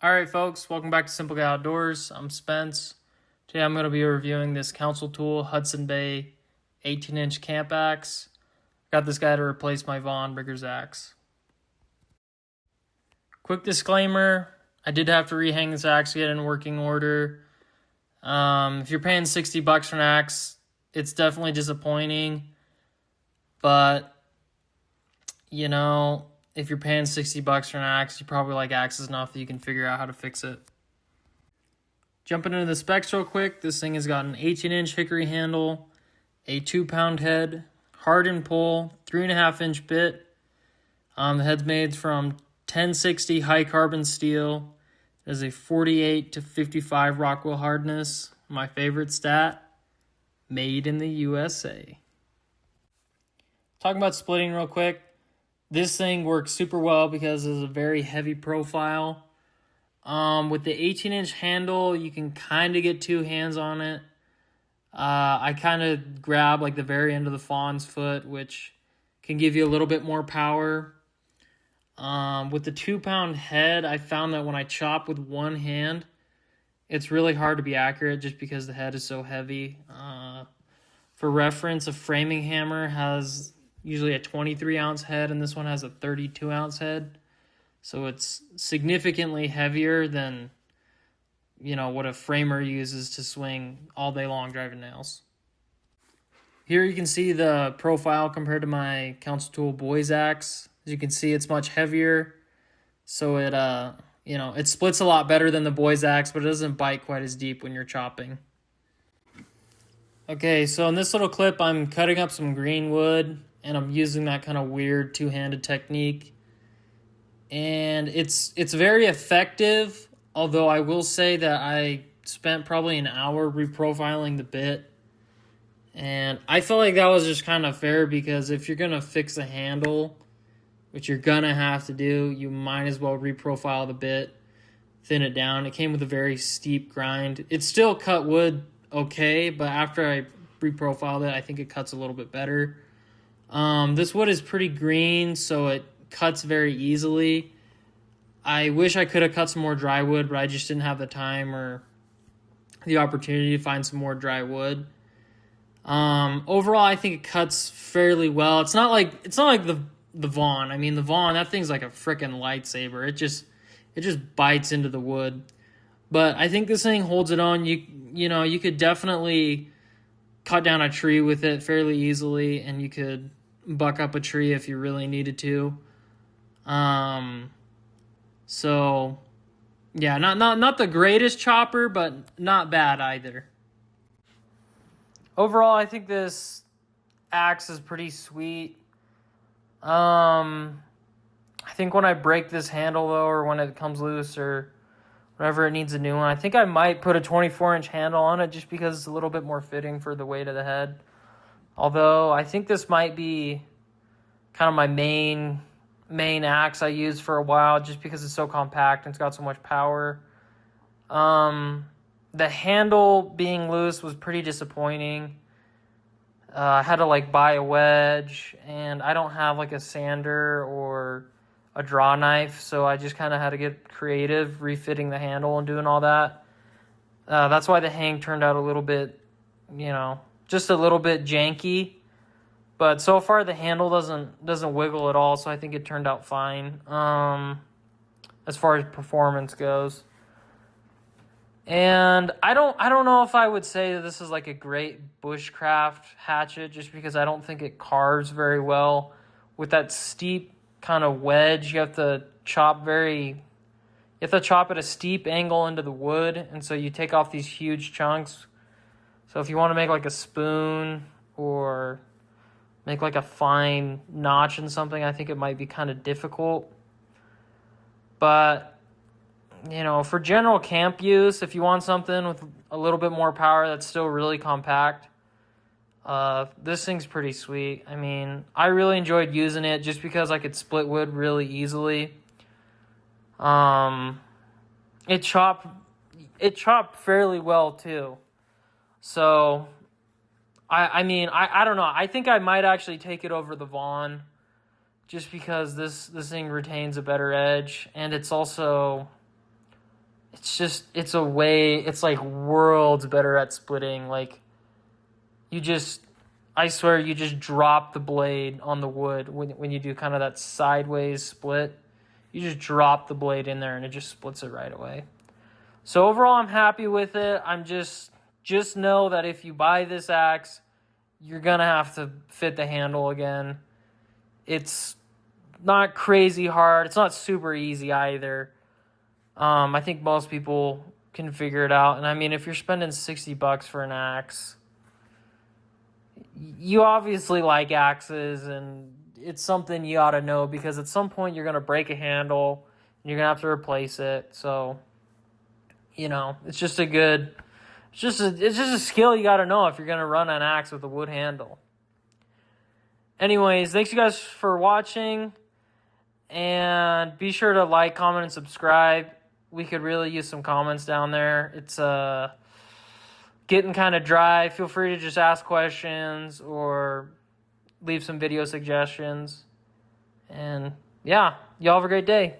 All right, folks, welcome back to Simple Guy Outdoors. I'm Spence. Today I'm going to be reviewing this council tool, Hudson Bay 18-inch camp axe. Got this guy to replace my Vaughn Rigger's axe. Quick disclaimer, I did have to rehang this axe to get in working order. If you're paying $60 for an axe, it's definitely disappointing. But, you know, if you're paying $60 for an axe, you probably like axes enough that you can figure out how to fix it. Jumping into the specs real quick, this thing has got an 18-inch hickory handle, a 2-pound head, hardened pole, 3.5-inch bit. The head's made from 1060 high carbon steel. There's a 48 to 55 Rockwell hardness. My favorite stat, made in the USA. Talking about splitting real quick. This thing works super well because it's a very heavy profile. With the 18-inch handle, you can kind of get two hands on it. I kind of grab like the very end of the fawn's foot, which can give you a little bit more power. With the 2-pound head, I found that when I chop with one hand, it's really hard to be accurate just because the head is so heavy. For reference, a framing hammer has usually a 23-ounce head, and this one has a 32-ounce head. So it's significantly heavier than, what a framer uses to swing all day long driving nails. Here you can see the profile compared to my council tool boys axe. As you can see, it's much heavier. So it, it splits a lot better than the boys axe, but it doesn't bite quite as deep when you're chopping. Okay, so in this little clip, I'm cutting up some green wood, and I'm using that kind of weird two-handed technique. And it's very effective, although I will say that I spent probably an hour reprofiling the bit. And I felt like that was just kind of fair because if you're going to fix the handle, which you're going to have to do, you might as well reprofile the bit, thin it down. It came with a very steep grind. It still cut wood okay, but after I reprofiled it, I think it cuts a little bit better. This wood is pretty green, so it cuts very easily. I wish I could have cut some more dry wood, but I just didn't have the time or the opportunity to find some more dry wood. Overall, I think it cuts fairly well. It's not like the Vaughn. I mean, the Vaughn, that thing's like a freaking lightsaber. It just bites into the wood. But I think this thing holds it on. You could definitely cut down a tree with it fairly easily, and you could buck up a tree if you really needed to. So yeah, not the greatest chopper, but not bad either. Overall, I think this axe is pretty sweet. I think when I break this handle though, or when it comes loose or whenever it needs a new one, I think I might put a 24-inch handle on it just because it's a little bit more fitting for the weight of the head. Although I think this might be kind of my main axe I used for a while just because it's so compact and it's got so much power. The handle being loose was pretty disappointing. I had to buy a wedge, and I don't have a sander or a draw knife, so I just kind of had to get creative refitting the handle and doing all that. That's why the hang turned out a little bit, just a little bit janky. But so far the handle doesn't wiggle at all, so I think it turned out fine as far as performance goes. And I don't know if I would say that this is a great bushcraft hatchet, just because I don't think it carves very well. With that steep kind of wedge, you have to chop at a steep angle into the wood, and so you take off these huge chunks. So if you want to make a spoon or make a fine notch in something, I think it might be kind of difficult. But for general camp use, if you want something with a little bit more power that's still really compact, this thing's pretty sweet. I mean, I really enjoyed using it just because I could split wood really easily. It chopped fairly well too. So I don't know. I think I might actually take it over the Vaughn just because this thing retains a better edge, and it's also it's like worlds better at splitting. Like, I swear, you just drop the blade on the wood when you do kind of that sideways split. You just drop the blade in there and it just splits it right away. So overall, I'm happy with it. I'm just know that if you buy this axe, you're going to have to fit the handle again. It's not crazy hard. It's not super easy either. I think most people can figure it out. And I mean, if you're spending $60 for an axe, you obviously like axes, and it's something you ought to know, because at some point you're going to break a handle and you're going to have to replace it. So, it's just a skill you got to know if you're going to run an axe with a wood handle. Anyways, thanks you guys for watching, and be sure to like, comment, and subscribe. We could really use some comments down there. It's getting kind of dry. Feel free to just ask questions or leave some video suggestions. And yeah, y'all have a great day.